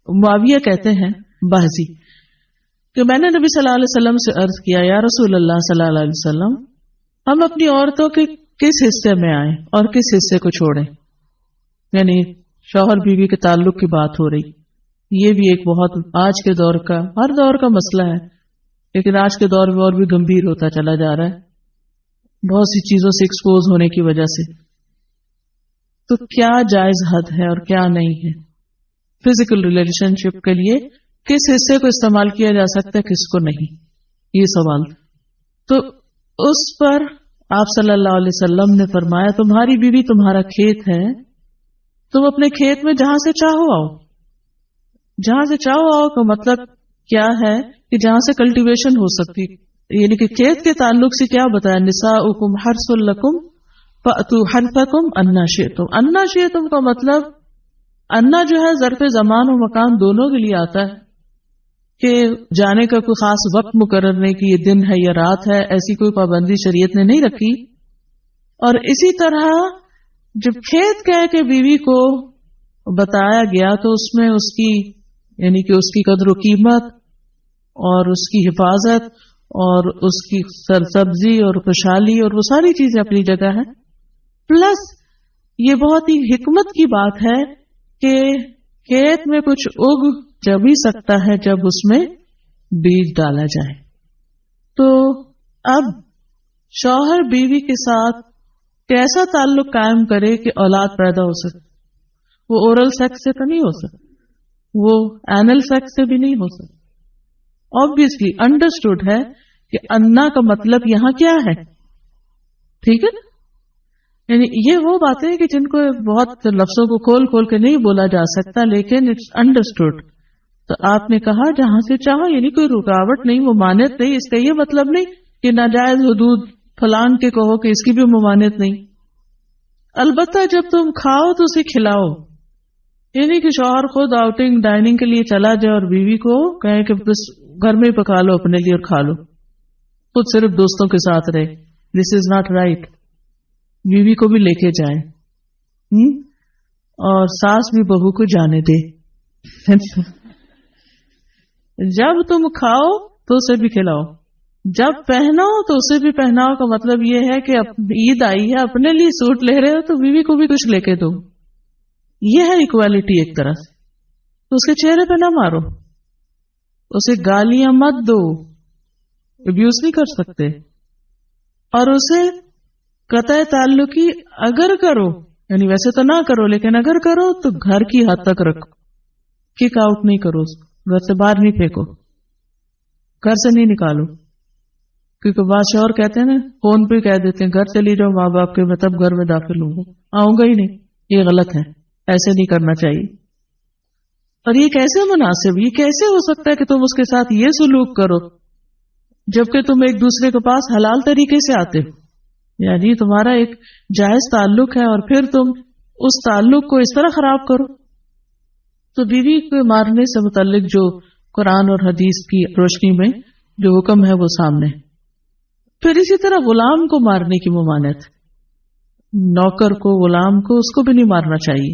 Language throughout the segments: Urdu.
معاویہ کہتے ہیں باہزی کہ میں نے نبی صلی اللہ علیہ وسلم سے عرض کیا یا رسول اللہ صلی اللہ علیہ وسلم ہم اپنی عورتوں کے کس حصے میں آئیں اور کس حصے کو چھوڑیں. یعنی شوہر بیوی کے تعلق کی بات ہو رہی. یہ بھی ایک بہت آج کے دور کا ہر دور کا مسئلہ ہے لیکن آج کے دور میں اور بھی گمبھیر ہوتا چلا جا رہا ہے بہت سی چیزوں سے ایکسپوز ہونے کی وجہ سے. تو کیا جائز حد ہے اور کیا نہیں ہے فزیکل ریلیشن شپ کے لیے کس حصے کو استعمال کیا جا سکتا ہے کس کو نہیں یہ سوال. تو اس پر آپ صلی اللہ علیہ وسلم نے فرمایا تمہاری بیوی تمہارا کھیت ہے تم اپنے کھیت میں جہاں سے چاہو آؤ. جہاں سے چاہو آؤ کا مطلب کیا ہے کہ جہاں سے کلٹیویشن ہو سکتی یعنی کہ کھیت کے تعلق سے کیا بتایا نساؤکم حرث لکم فأتوا حرثکم انا شئتم. انا شئتم کا مطلب انا جو ہے ظرف زمان و مکان دونوں کے لیے آتا ہے کہ جانے کا کوئی خاص وقت مقرر نہیں کہ یہ دن ہے یا رات ہے ایسی کوئی پابندی شریعت نے نہیں رکھی. اور اسی طرح جب کھیت کہہ کے بیوی کو بتایا گیا تو اس میں اس کی یعنی کہ اس کی قدر و قیمت اور اس کی حفاظت اور اس کی سرسبزی اور خوشحالی اور وہ ساری چیزیں اپنی جگہ ہیں. پلس یہ بہت ہی حکمت کی بات ہے کہ کھیت میں کچھ اگ جب ہی سکتا ہے جب اس میں بیج ڈالا جائے. تو اب شوہر بیوی کے ساتھ کیسا تعلق قائم کرے کہ اولاد پیدا ہو سکے. وہ اورل سیکس سے تو نہیں ہو سکتا وہ اینل سیکس سے بھی نہیں ہو سکتا. obviously انڈرسٹوڈ ہے کہ انا کا مطلب یہاں کیا ہے. ٹھیک ہے نا یعنی یہ وہ باتیں کہ جن کو بہت لفظوں کو کھول کھول کے نہیں بولا جا سکتا لیکن اٹس انڈرسٹوڈ. تو آپ نے کہا جہاں سے چاہو یعنی کوئی رکاوٹ نہیں ممانعت نہیں. اس کا یہ مطلب نہیں کہ ناجائز حدود فلان کے کہو کہ اس کی بھی ممانعت نہیں. البتہ جب تم کھاؤ تو اسے کھلاؤ یعنی کہ شوہر خود آؤٹنگ ڈائننگ کے لیے چلا جائے اور بیوی کو کہے کہ بس گھر میں ہی پکا لو اپنے لیے اور کھا لو خود صرف دوستوں کے ساتھ رہے. دس از ناٹ رائٹ. بیوی کو بھی لے کے جائیں اور ساس بھی بہو کو جانے دے. جب تم کھاؤ تو اسے بھی کھلاؤ جب پہناؤ تو اسے بھی پہناؤ کا مطلب یہ ہے کہ عید آئی ہے اپنے لیے سوٹ لے رہے ہو تو بیوی کو بھی کچھ لے کے دو. یہ ہے ایکوالٹی ایک طرح سے. تو اس کے چہرے پہ نہ مارو اسے گالیاں مت دو ابیوز نہیں کر سکتے. اور اسے قطع تعلقی اگر کرو یعنی ویسے تو نہ کرو لیکن اگر کرو تو گھر کی حد تک رکھو. کک آؤٹ نہیں کرو گھر سے باہر نہیں پھینکو گھر سے نہیں نکالو. کیونکہ بادشاہ اور کہتے ہیں نا فون پہ کہہ دیتے ہیں گھر چلی جاؤ ماں باپ کے میں تب گھر میں داخل ہوں گا آؤں گا ہی نہیں. یہ غلط ہے ایسے نہیں کرنا چاہیے. اور یہ کیسے مناسب یہ کیسے ہو سکتا ہے کہ تم اس کے ساتھ یہ سلوک کرو جبکہ تم ایک دوسرے کے پاس حلال طریقے سے آتے ہو. یعنی تمہارا ایک جائز تعلق ہے اور پھر تم اس تعلق کو اس طرح خراب کرو. تو بیوی کو مارنے سے متعلق جو قرآن اور حدیث کی روشنی میں جو حکم ہے وہ سامنے. پھر اسی طرح غلام کو مارنے کی ممانعت نوکر کو غلام کو اس کو بھی نہیں مارنا چاہیے.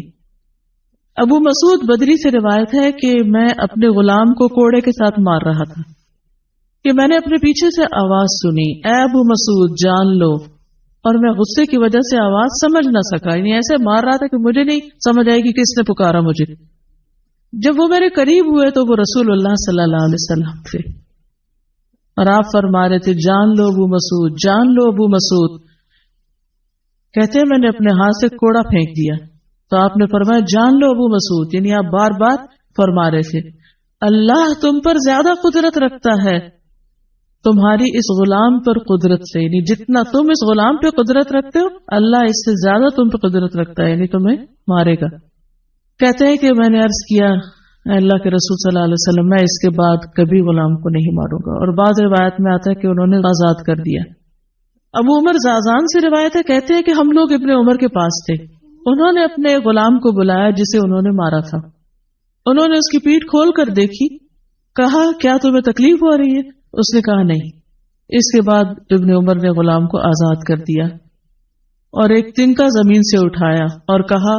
ابو مسعود بدری سے روایت ہے کہ میں اپنے غلام کو کوڑے کے ساتھ مار رہا تھا کہ میں نے اپنے پیچھے سے آواز سنی اے ابو مسعود جان لو اور میں غصے کی وجہ سے آواز سمجھ نہ سکا یعنی ایسے مار رہا تھا کہ مجھے نہیں سمجھ آئے گی کس نے پکارا مجھے. جب وہ میرے قریب ہوئے تو وہ رسول اللہ صلی اللہ علیہ وسلم تھے اور آپ فرما رہے تھے جان لو ابو مسعود جان لو ابو مسعود. کہتے ہیں میں نے اپنے ہاتھ سے کوڑا پھینک دیا تو آپ نے فرمایا جان لو ابو مسعود یعنی آپ بار بار فرما رہے تھے اللہ تم پر زیادہ قدرت رکھتا ہے تمہاری اس غلام پر قدرت سے یعنی جتنا تم اس غلام پہ قدرت رکھتے ہو اللہ اس سے زیادہ تم پہ قدرت رکھتا ہے یعنی تمہیں مارے گا. کہتے ہیں کہ میں نے عرض کیا اللہ کے رسول صلی اللہ علیہ وسلم میں اس کے بعد کبھی غلام کو نہیں ماروں گا. اور بعض روایت میں آتا ہے کہ انہوں نے آزاد کر دیا. ابو عمر زازان سے روایت ہے کہتے ہیں کہ ہم لوگ ابن عمر کے پاس تھے انہوں نے اپنے غلام کو بلایا جسے انہوں نے مارا تھا. انہوں نے اس کی پیٹھ کھول کر دیکھی کہا کیا تمہیں تکلیف ہو رہی ہے اس نے کہا نہیں. اس کے بعد ابن عمر نے غلام کو آزاد کر دیا اور ایک تنکا زمین سے اٹھایا اور کہا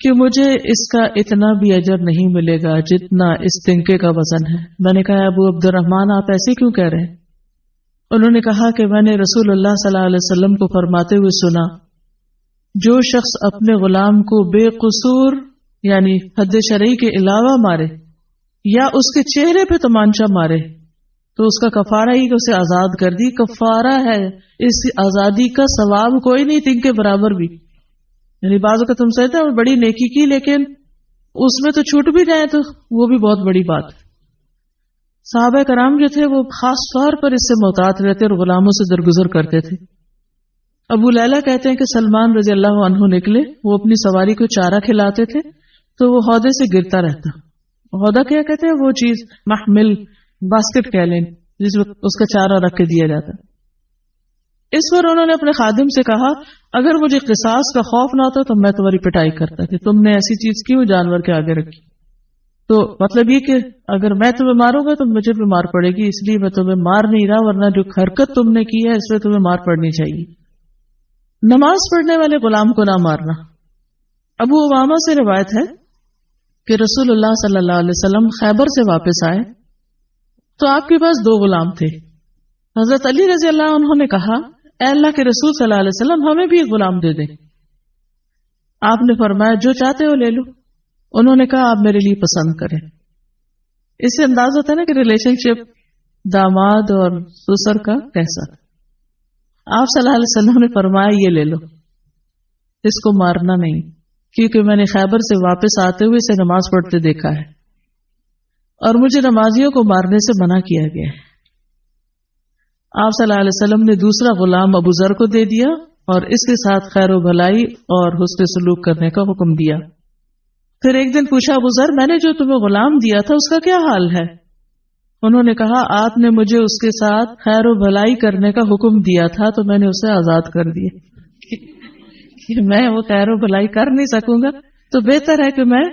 کہ مجھے اس کا اتنا بھی اجر نہیں ملے گا جتنا اس تنکے کا وزن ہے۔ میں نے کہا ابو عبد الرحمن آپ ایسے کیوں کہہ رہے ہیں؟ انہوں نے کہا کہ میں نے رسول اللہ صلی اللہ علیہ وسلم کو فرماتے ہوئے سنا، جو شخص اپنے غلام کو بے قصور یعنی حد شرعی کے علاوہ مارے یا اس کے چہرے پہ تمانچہ مارے تو اس کا کفارہ ہی کہ اسے آزاد کر دی، کفارہ ہے، اس آزادی کا ثواب کوئی نہیں تن کے برابر بھی۔ یعنی بعض اوقات تم سمجھتے ہیں بڑی نیکی کی لیکن اس میں تو چھوٹ بھی جائے تو وہ بھی بہت بڑی بات۔ صحابہ کرام جو تھے وہ خاص طور پر اس سے محتاط رہتے اور غلاموں سے درگزر کرتے تھے۔ ابو لیلہ کہتے ہیں کہ سلمان رضی اللہ عنہ نکلے، وہ اپنی سواری کو چارہ کھلاتے تھے تو وہ ہودے سے گرتا رہتا۔ ہودہ کیا کہتے ہیں؟ وہ چیز محمل باسکٹ کہہ لیں جس میں اس کا چارہ رکھ کے دیا جاتا۔ اس پر انہوں نے اپنے خادم سے کہا اگر مجھے قصاص کا خوف نہ ہوتا تو میں تمہاری پٹائی کرتا کہ تم نے ایسی چیز کیوں جانور کے آگے رکھی۔ تو مطلب یہ کہ اگر میں تمہیں ماروں گا تو مجھے بھی مار پڑے گی، اس لیے میں تمہیں مار نہیں رہا، ورنہ جو حرکت تم نے کی ہے اس میں تمہیں مار پڑنی چاہیے۔ نماز پڑھنے والے غلام کو نہ مارنا۔ ابو امامہ سے روایت ہے کہ رسول اللہ صلی اللہ علیہ وسلم خیبر سے واپس آئے تو آپ کے پاس 2 غلام تھے۔ حضرت علی رضی اللہ عنہ نے کہا اے اللہ کے رسول صلی اللہ علیہ وسلم ہمیں بھی ایک غلام دے دیں۔ آپ نے فرمایا جو چاہتے ہو لے لو۔ انہوں نے کہا آپ میرے لیے پسند کریں۔ اس سے انداز ہوتا ہے نا کہ ریلیشن شپ داماد اور سسر کا کیسا۔ آپ صلی اللہ علیہ وسلم نے فرمایا یہ لے لو، اس کو مارنا نہیں، کیونکہ میں نے خیبر سے واپس آتے ہوئے اسے نماز پڑھتے دیکھا ہے اور مجھے نمازیوں کو مارنے سے منع کیا گیا ہے۔ آپ صلی اللہ علیہ وسلم نے دوسرا غلام ابو ذر کو دے دیا اور اس کے ساتھ خیر و بھلائی اور حسن سلوک کرنے کا حکم دیا۔ پھر ایک دن پوچھا ابو ذر میں نے جو تمہیں غلام دیا تھا اس کا کیا حال ہے؟ انہوں نے کہا آپ نے مجھے اس کے ساتھ خیر و بھلائی کرنے کا حکم دیا تھا تو میں نے اسے آزاد کر دیا۔ کہ میں وہ خیر و بھلائی کر نہیں سکوں گا تو بہتر ہے کہ میں